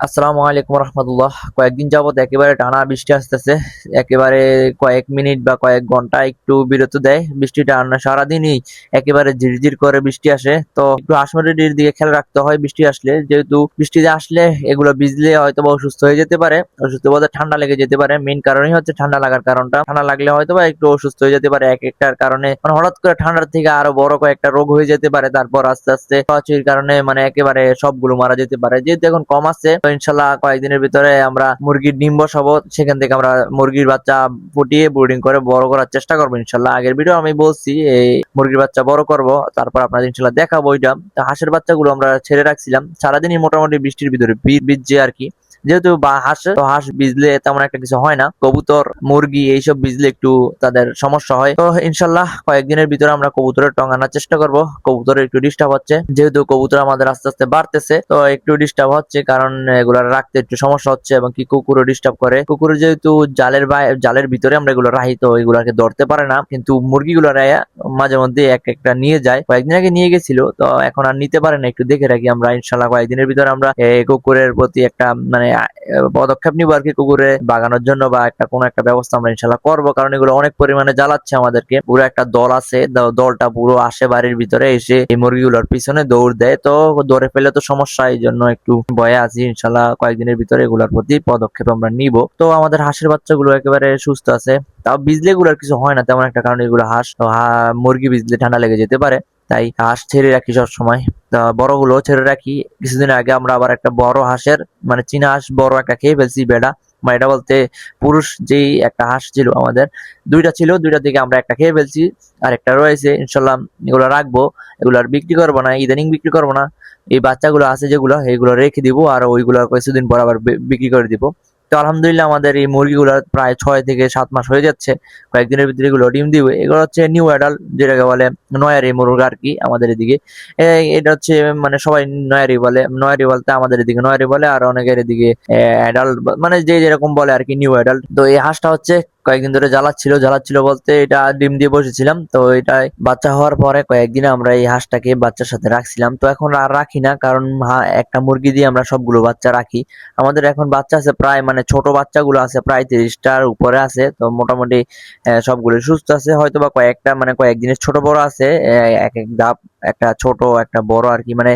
আসসালামু আলাইকুম রহমতুল্লাহ। কয়েকদিন যাবত একেবারে টানা বৃষ্টি আসতেছে। একেবারে কয়েক মিনিট বা কয়েক ঘন্টা একটু বিরতি দেয় বৃষ্টিটা, আর না সারাদিনই একেবারে ঝিরঝির করে বৃষ্টি আসে। তো একটু হাঁস-মুরগির দিকে খেয়াল রাখতে হয় বৃষ্টি আসলে, যেহেতু বৃষ্টিতে আসলে এগুলো ভিজলে হয়তো বা অসুস্থ হয়ে যেতে পারে। অসুস্থ বলতে ঠান্ডা লেগে যেতে পারে। মেইন কারণই হচ্ছে ঠান্ডা লাগার কারণটা। ঠান্ডা লাগলে হয়তো বা একটু অসুস্থ হয়ে যেতে পারে এক একটার কারণে, মানে হঠাৎ করে ঠান্ডার থেকে আরো বড় কয়েকটা রোগ হয়ে যেতে পারে। তারপর আস্তে আস্তে ছোঁয়াছুঁয়ির কারণে মানে একেবারে সবগুলো মারা যেতে পারে। যেহেতু এখন কম আছে, তো ইনশাল্লাহ কয়েকদিনের ভিতরে আমরা মুরগির ডিম বসাবো, সেখান থেকে আমরা মুরগির বাচ্চা ফুটিয়ে ব্রুডিং করে বড় করার চেষ্টা করবো ইনশাল্লাহ। আগের ভিডিও আমি বলছি এই মুরগির বাচ্চা বড় করব, তারপর আপনাদের ইনশাল্লাহ দেখাবো ওইটা। তো হাঁসের বাচ্চাগুলো আমরা ছেড়ে রাখছিলাম সারাদিনই মোটামুটি বৃষ্টির ভিতরে ভিজছে আর কি। যেহেতু বা হাঁস তো হাঁস ভিজলে তেমন একটা কিছু হয় না, কবুতর মুরগি এইসব ভিজলে একটু তাদের সমস্যা হয়। তো ইনশাল্লাহ কয়েকদিনের ভিতরে আমরা কবুতরের টং আনার চেষ্টা করব। কবুতরের একটু ডিস্টার্ব হচ্ছে, যেহেতু কবুতর আমাদের আস্তে আস্তে বাড়তেছে, তো একটু ডিস্টার্ব হচ্ছে, কারণ এগুলো রাখতে একটু সমস্যা হচ্ছে। এবং কি কুকুরও ডিস্টার্ব করে, কুকুরের যেহেতু জালের ভিতরে আমরা এগুলো রাখি, তো এগুলাকে ধরতে পারে না। কিন্তু মুরগিগুলো মাঝে মধ্যে এক একটা নিয়ে যায়, কয়েকদিন আগে নিয়ে গেছিল, তো এখন আর নিতে পারে না। একটু দেখে রাখি আমরা ইনশাল্লাহ কয়েকদিনের ভিতরে আমরা এই কুকুরের প্রতি একটা মানে পদক্ষেপ নিবো আর কি, কুকুরে বাগানোর জন্য বা একটা কোনো একটা ব্যবস্থা আমরা ইনশাল্লাহ করবো। কারণ এগুলো অনেক পরিমাণে জ্বালাচ্ছে আমাদেরকে। পুরো একটা দল আছে, দলটা পুরো আসে বাড়ির ভিতরে এসে এই মুরগিগুলোর পিছনে দৌড় দেয়। তো ধরে ফেলে তো সমস্যা, এই জন্য একটু ভয়ে আছি। ইনশাল্লাহ কয়েকদিনের ভিতরে এগুলোর প্রতি পদক্ষেপ আমরা নিব। তো আমাদের হাঁসের বাচ্চাগুলো একেবারে সুস্থ আছে, তাও বিজলে এগুলোর কিছু হয় না তেমন একটা, কারণ এগুলো হাঁস তো মুরগি বিজলে ঠান্ডা লেগে যেতে পারে, তাই হাঁস ছেড়ে রাখি সবসময়। বড়গুলো ছেড়ে রাখি। কিছুদিন আগে আমরা আবার একটা বড় হাঁসের মানে চীনা হাঁস বড় একটা খেয়ে ফেলছি বেডা, মানে এটা বলতে পুরুষ যেই একটা হাঁস ছিল আমাদের, দুইটা ছিল, দুইটা থেকে আমরা একটা খেয়ে ফেলছি, আর একটা রয়েছে। ইনশাল্লাহ এগুলো রাখবো, এগুলো আর বিক্রি করবো না, ইদানিং বিক্রি করবো না। এই বাচ্চাগুলো আছে যেগুলো, এইগুলো রেখে দিব, আর ওইগুলো কিছুদিন পর আবার বিক্রি করে দিব। তো আলহামদুলিল্লাহ আমাদের এই মুরগিগুলো প্রায় 6 থেকে 7 মাস হয়ে যাচ্ছে। কয়েকদিনের ভিতরে এগুলো ডিম দিবে। এগুলো হচ্ছে নিউ অ্যাডাল্ট, যেটাকে বলে নয়ারি মুরগা আর কি আমাদের এদিকে। এটা হচ্ছে মানে সবাই নয়ারি বলে, নয়ারি বলতে আমাদের এদিকে নয়ারি বলে, আর অনেকের এদিকে অ্যাডাল্ট, মানে যে যেরকম বলে আর কি, নিউ অ্যাডাল্ট। তো এই হাঁসটা হচ্ছে কয়েকদিন ধরে জ্বালাচ্ছিল বলতে এটা ডিম দিয়ে বসেছিলাম। তো এটা বাচ্চা হওয়ার পরে কয়েকদিন আমরা এই হাঁসটাকে বাচ্চার সাথে রাখছিলাম। তো এখন আর রাখি না, কারণ একটা মুরগি দিয়ে আমরা সবগুলো বাচ্চা রাখি। আমাদের এখন বাচ্চা আছে প্রায়, মানে ছোট বাচ্চাগুলো আছে প্রায় 30টার উপরে আছে। তো মোটামুটি সবগুলো সুস্থ আছে, হয়তো বা কয়েকটা মানে কয়েকদিনের ছোট বড় আছে। এক এক ধাপ, একটা ছোট একটা বড় আর কি, মানে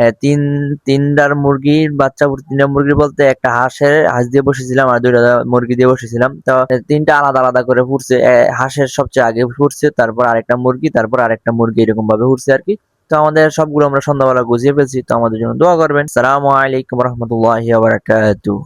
তিনটার মুরগির বাচ্চা, তিনটা মুরগি বলতে একটা হাঁস দিয়ে বসেছিলাম আর দুইটা মুরগি দিয়ে বসেছিলাম। তো তিনটা আলাদা আলাদা করে ফুটছে। হাঁসের সবচেয়ে আগে ফুটছে, তারপর আরেকটা মুরগি, তারপর আরেকটা মুরগি, এরকম ভাবে ফুটছে আর কি। তো আমাদের সবগুলো আমরা সন্ধ্যাবেলা গুছিয়ে ফেলছি। তো আমাদের জন্য দোয়া করবেন। সালামু আলাইকুম রহমতুল্লাহি ওয়া বারাকাতুহু।